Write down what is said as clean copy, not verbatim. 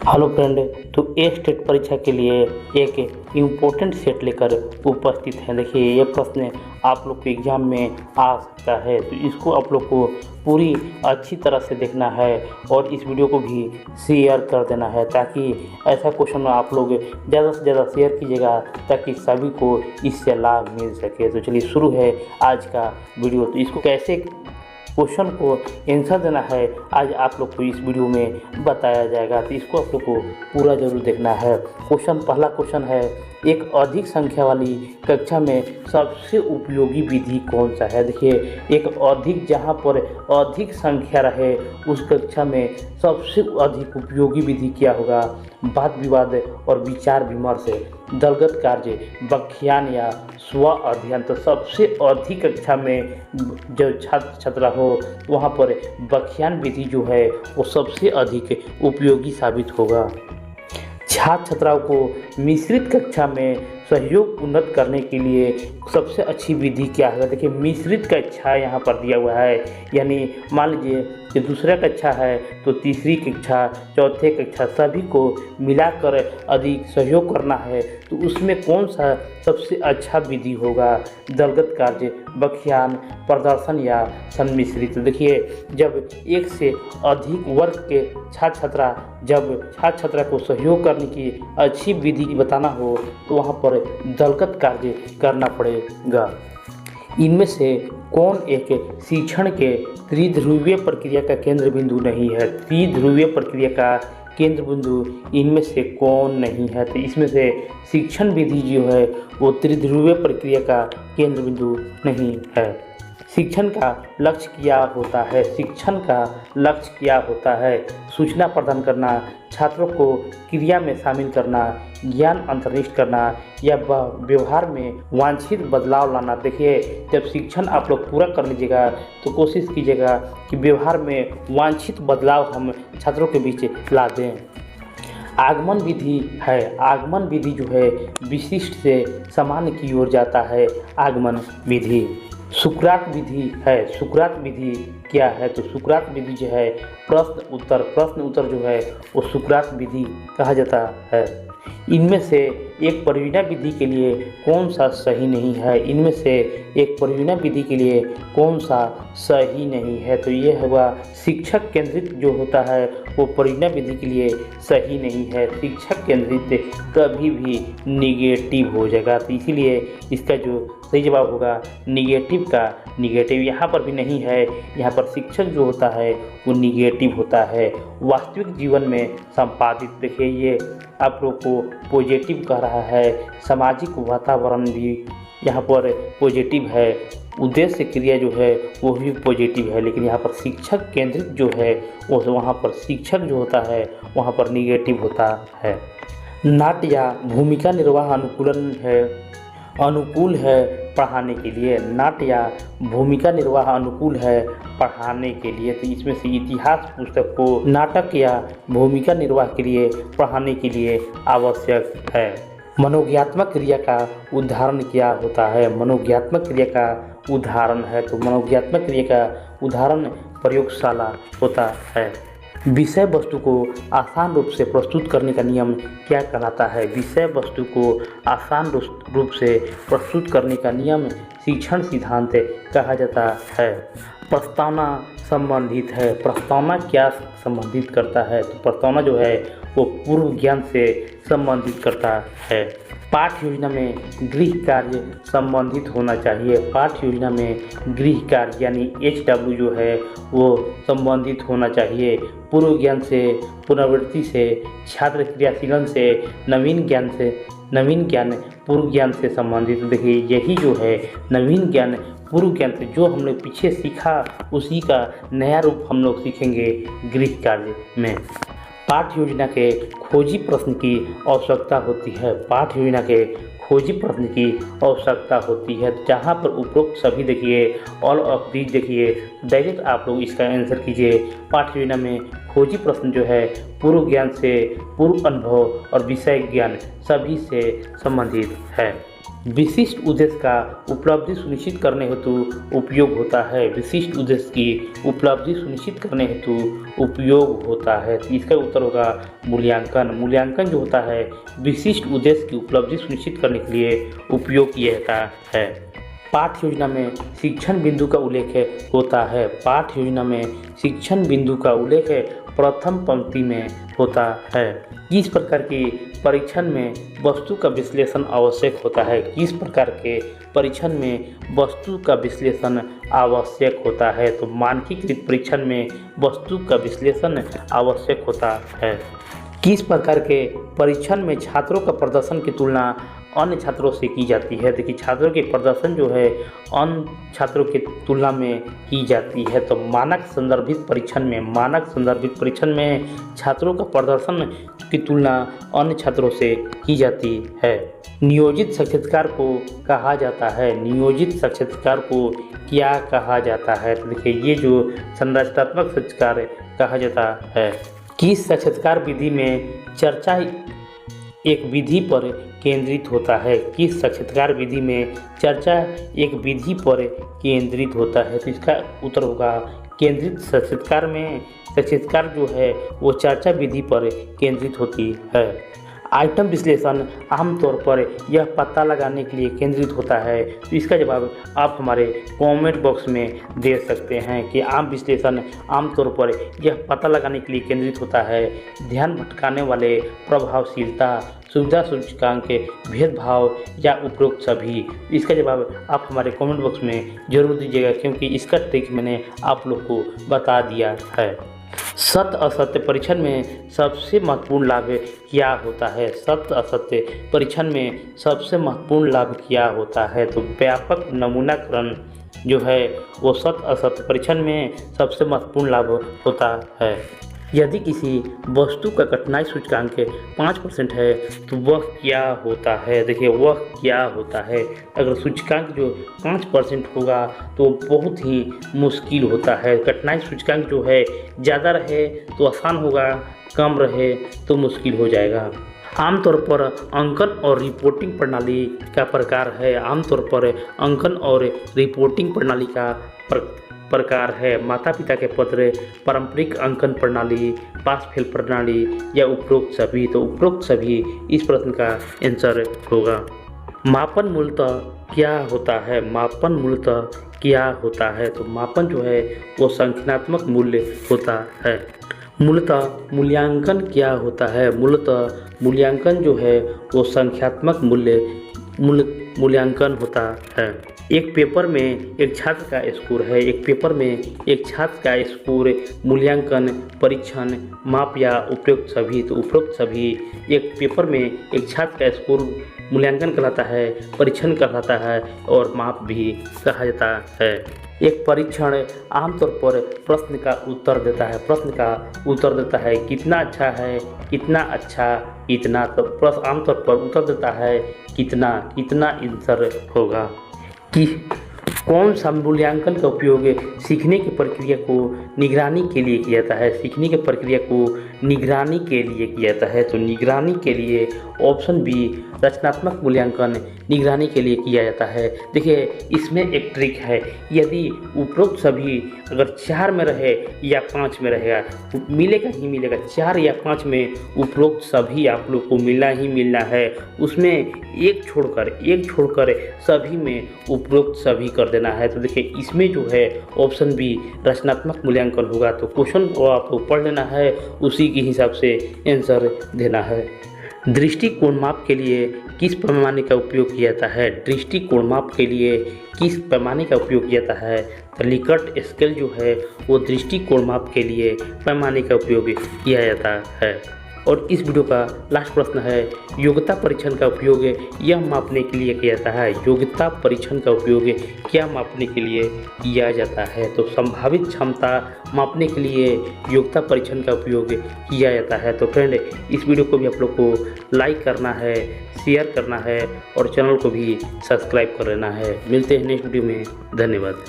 Hello friend. तो एक state परीक्षा के लिए एक इम्पोर्टेंट सेट लेकर उपस्थित है। देखिए, ये प्रश्न आप लोग के एग्ज़ाम में आ सकता है, तो इसको आप लोग को पूरी अच्छी तरह से देखना है और इस वीडियो को भी शेयर कर देना है, ताकि ऐसा क्वेश्चन आप लोग ज़्यादा से ज़्यादा शेयर कीजिएगा ताकि सभी को इससे लाभ मिल सके। तो चलिए शुरू है आज का वीडियो। तो इसको कैसे क्वेश्चन को आंसर देना है आज आप लोग को इस वीडियो में बताया जाएगा, तो इसको आप लोग को पूरा जरूर देखना है। पहला क्वेश्चन है, एक अधिक संख्या वाली कक्षा में सबसे उपयोगी विधि कौन सा है। देखिए, एक अधिक जहाँ पर अधिक संख्या रहे उस कक्षा में सबसे अधिक उपयोगी विधि क्या होगा। वाद विवाद और विचार विमर्श, दलगत कार्य, व्याख्यान या स्व अध्ययन। तो सबसे अधिक कक्षा में जो छात्र छात्रा हो वहाँ पर व्याख्यान विधि जो है वो सबसे अधिक उपयोगी साबित होगा। छात्र छात्राओं को मिश्रित कक्षा में सहयोग उन्नत करने के लिए सबसे अच्छी विधि क्या है। देखिए, मिश्रित कक्षा यहाँ पर दिया हुआ है, यानी मान लीजिए कि दूसरा कक्षा है तो तीसरी कक्षा, चौथे कक्षा सभी को मिलाकर अधिक सहयोग करना है, तो उसमें कौन सा सबसे अच्छा विधि होगा। दलगत कार्य, व्याख्यान, प्रदर्शन या सम्मिश्रित। देखिए, जब एक से अधिक वर्ग के छात्र छात्रा को सहयोग करने की अच्छी विधि बताना हो तो वहाँ पर दलगत कार्य करना पड़ेगा। इनमें से कौन एक शिक्षण के त्रिध्रुवीय प्रक्रिया का केंद्र बिंदु नहीं है। त्रिध्रुवीय प्रक्रिया का केंद्र बिंदु इनमें से कौन नहीं है। तो इसमें से शिक्षण विधि जो है वो त्रिध्रुवीय प्रक्रिया का केंद्र बिंदु नहीं है। शिक्षण का लक्ष्य क्या होता है। शिक्षण का लक्ष्य क्या होता है। सूचना प्रदान करना, छात्रों को क्रिया में शामिल करना, ज्ञान अंतर्निष्ठ करना या व्यवहार में वांछित बदलाव लाना। देखिए, जब शिक्षण आप लोग पूरा कर लीजिएगा तो कोशिश कीजिएगा कि व्यवहार में वांछित बदलाव हम छात्रों के बीच ला दें। आगमन विधि है। आगमन विधि जो है विशिष्ट से सामान्य की ओर जाता है। आगमन विधि। सुकरात विधि है। सुकरात विधि क्या है। तो सुकरात विधि जो है प्रश्न उत्तर जो है वो सुकरात विधि कहा जाता है। इनमें से एक परियोजना विधि के लिए कौन सा सही नहीं है। इनमें से एक परियोजना विधि के लिए कौन सा सही नहीं है। तो ये होगा शिक्षक केंद्रित जो होता है वो परियोजना विधि के लिए सही नहीं है। शिक्षक केंद्रित कभी भी निगेटिव हो जाएगा, तो इसीलिए इसका जो सही जवाब होगा निगेटिव का निगेटिव। यहाँ पर भी नहीं है, यहाँ पर शिक्षक जो होता है वो निगेटिव होता है। वास्तविक जीवन में संपादित। देखिए, ये आप लोग को पॉजिटिव कह रहा है। सामाजिक वातावरण भी यहाँ पर पॉजिटिव है। उद्देश्य क्रिया जो है वो भी पॉजिटिव है, लेकिन यहाँ पर शिक्षक केंद्रित जो है वो वहाँ पर शिक्षक जो होता है वहाँ पर निगेटिव होता है। नाट्य या भूमिका निर्वाह अनुकूल है पढ़ाने के लिए। नाट्य या भूमिका निर्वाह अनुकूल है पढ़ाने के लिए। तो इसमें से इतिहास पुस्तक को नाटक या भूमिका निर्वाह के लिए पढ़ाने के लिए आवश्यक है। मनोज्ञात्मक क्रिया का उदाहरण क्या होता है। मनोज्ञात्मक क्रिया का उदाहरण है, तो मनोज्ञात्मक क्रिया का उदाहरण प्रयोगशाला होता है। विषय वस्तु को आसान रूप से प्रस्तुत करने का नियम क्या कहलाता है। विषय वस्तु को आसान रूप से प्रस्तुत करने का नियम शिक्षण सिद्धांत कहा जाता है। प्रस्तावना संबंधित है। प्रस्तावना क्या संबंधित करता है। तो प्रस्तावना जो है वो पूर्व ज्ञान से संबंधित करता है। पाठ योजना में गृह कार्य संबंधित होना चाहिए। पाठ योजना में गृह कार्य यानी HW जो है वो संबंधित होना चाहिए। पूर्व ज्ञान से, पुनरावृत्ति से, छात्र क्रियाशीलन से, नवीन ज्ञान पूर्व ज्ञान से संबंधित। देखिए, यही जो है नवीन ज्ञान पूर्व ज्ञान से जो हम लोग पीछे सीखा उसी का नया रूप हम लोग सीखेंगे गृह कार्य में। पाठ योजना के खोजी प्रश्न की आवश्यकता होती है। पाठ योजना के खोजी प्रश्न की आवश्यकता होती है। जहाँ पर उपरोक्त सभी देखिए, ऑल ऑफ दीज देखिए, डायरेक्ट आप लोग इसका आंसर कीजिए। पाठ योजना में खोजी प्रश्न जो है पूर्व ज्ञान से, पूर्व अनुभव और विषय ज्ञान सभी से संबंधित है। विशिष्ट उद्देश्य का उपलब्धि सुनिश्चित करने हेतु उपयोग होता है। विशिष्ट उद्देश्य की उपलब्धि सुनिश्चित करने हेतु उपयोग होता है। तो इसका उत्तर होगा मूल्यांकन। मूल्यांकन जो होता है विशिष्ट उद्देश्य की उपलब्धि सुनिश्चित करने के लिए उपयोग किया जाता है। पाठ्य योजना में शिक्षण बिंदु का उल्लेख होता है। पाठ्य योजना में शिक्षण बिंदु का उल्लेख प्रथम पंक्ति में होता है। किस प्रकार की परीक्षण में वस्तु का विश्लेषण आवश्यक होता है? किस प्रकार के परीक्षण में वस्तु का विश्लेषण आवश्यक होता है? तो मानकीकृत परीक्षण में वस्तु का विश्लेषण आवश्यक होता है। किस प्रकार के परीक्षण में छात्रों का प्रदर्शन की तुलना अन्य छात्रों से की जाती है? देखिए छात्रों के प्रदर्शन जो है अन्य छात्रों की तुलना में की जाती है। तो मानक संदर्भित परीक्षण में छात्रों का प्रदर्शन की तुलना अन्य छात्रों से की जाती है। नियोजित साक्षात्कार को कहा जाता है। नियोजित साक्षात्कार को क्या कहा जाता है? तो देखिए ये जो संरचनात्मक साक्षात्कार कहा जाता है। किस साक्षात्कार विधि में चर्चा एक विधि पर केंद्रित होता है? किस साक्षात्कार विधि में चर्चा एक विधि पर केंद्रित होता है? तो इसका उत्तर होगा केंद्रित साक्षात्कार में साक्षात्कार जो है वो चर्चा विधि पर केंद्रित होती है। आइटम विश्लेषण आमतौर पर यह पता लगाने के लिए केंद्रित होता है। तो इसका जवाब आप हमारे कमेंट बॉक्स में दे सकते हैं कि आम विश्लेषण आमतौर पर यह पता लगाने के लिए केंद्रित होता है ध्यान भटकाने वाले प्रभावशीलता, सुविधा सूचकांक, भेदभाव या उपरोक्त सभी। इसका जवाब आप हमारे कमेंट बॉक्स में जरूर दीजिएगा क्योंकि इसका ट्रिक मैंने आप लोग को बता दिया है। सत्य असत्य परीक्षण में सबसे महत्वपूर्ण लाभ क्या होता है? सत्य असत्य परीक्षण में सबसे महत्वपूर्ण लाभ क्या होता है? तो व्यापक नमूनाकरण जो है वो सत्य असत्य परीक्षण में सबसे महत्वपूर्ण लाभ होता है। यदि किसी वस्तु का कठिनाई सूचकांक 5% है तो वह क्या होता है? देखिए वह क्या होता है, अगर सूचकांक जो 5% होगा तो बहुत ही मुश्किल होता है। कठिनाई सूचकांक जो है ज़्यादा रहे तो आसान होगा, कम रहे तो मुश्किल हो जाएगा। आमतौर पर अंकन और रिपोर्टिंग प्रणाली का प्रकार है। आमतौर पर अंकन और रिपोर्टिंग प्रणाली का प्रकार है माता पिता के पत्र, पारंपरिक अंकन प्रणाली, पास फेल प्रणाली या उपरोक्त सभी। तो उपरोक्त सभी इस प्रश्न का आंसर होगा। मापन मूलतः क्या होता है? मापन मूलतः क्या होता है? तो मापन जो है वो संख्यात्मक मूल्य होता है। मूलतः मूल्यांकन क्या होता है? मूलतः मूल्यांकन जो है वो संख्यात्मक मूल्यांकन होता है। एक पेपर में एक छात्र का स्कोर है। एक पेपर में एक छात्र का स्कोर मूल्यांकन, परीक्षण, माप या उपरोक्त सभी। तो उपरोक्त सभी एक पेपर में एक छात्र का स्कोर मूल्यांकन कहलाता है, परीक्षण कहलाता है और माप भी कहा जाता है। एक परीक्षण आमतौर पर प्रश्न का उत्तर देता है। प्रश्न का उत्तर देता है कितना अच्छा है, कितना अच्छा, कितना। तो प्रश्न आमतौर पर उत्तर देता है कितना, कितना आंसर होगा। कि कौन सा मूल्यांकन का उपयोग सीखने की प्रक्रिया को निगरानी के लिए किया जाता है? सीखने की प्रक्रिया को निगरानी के लिए किया जाता है। तो निगरानी के लिए ऑप्शन बी रचनात्मक मूल्यांकन निगरानी के लिए किया जाता है। देखिए इसमें एक ट्रिक है, यदि उपरोक्त सभी अगर 4 में रहे या 5 में रहेगा तो मिलेगा ही मिलेगा। 4 या 5 में उपरोक्त सभी आप लोग को मिलना ही मिलना है। उसमें एक छोड़कर सभी में उपरोक्त सभी कर देना है। तो देखिए इसमें जो है ऑप्शन बी रचनात्मक मूल्यांकन होगा। तो क्वेश्चन को आपको पढ़ लेना है, उसी के हिसाब से आंसर देना है। दृष्टिकोण माप के लिए किस पैमाने का उपयोग किया जाता है? दृष्टिकोण माप के लिए किस पैमाने का उपयोग किया जाता है? तो लिकर्ट स्केल जो है वो दृष्टिकोण माप के लिए पैमाने का उपयोग किया जाता है। और इस वीडियो का लास्ट प्रश्न है, योग्यता परीक्षण का उपयोग यह मापने के लिए किया जाता है। योग्यता परीक्षण का उपयोग क्या मापने के लिए किया जाता है? तो संभावित क्षमता मापने के लिए योग्यता परीक्षण का उपयोग किया जाता है। तो फ्रेंड इस वीडियो को भी आप लोग को लाइक करना है, शेयर करना है और चैनल को भी सब्सक्राइब कर लेना है। मिलते हैं नेक्स्ट वीडियो में। धन्यवाद।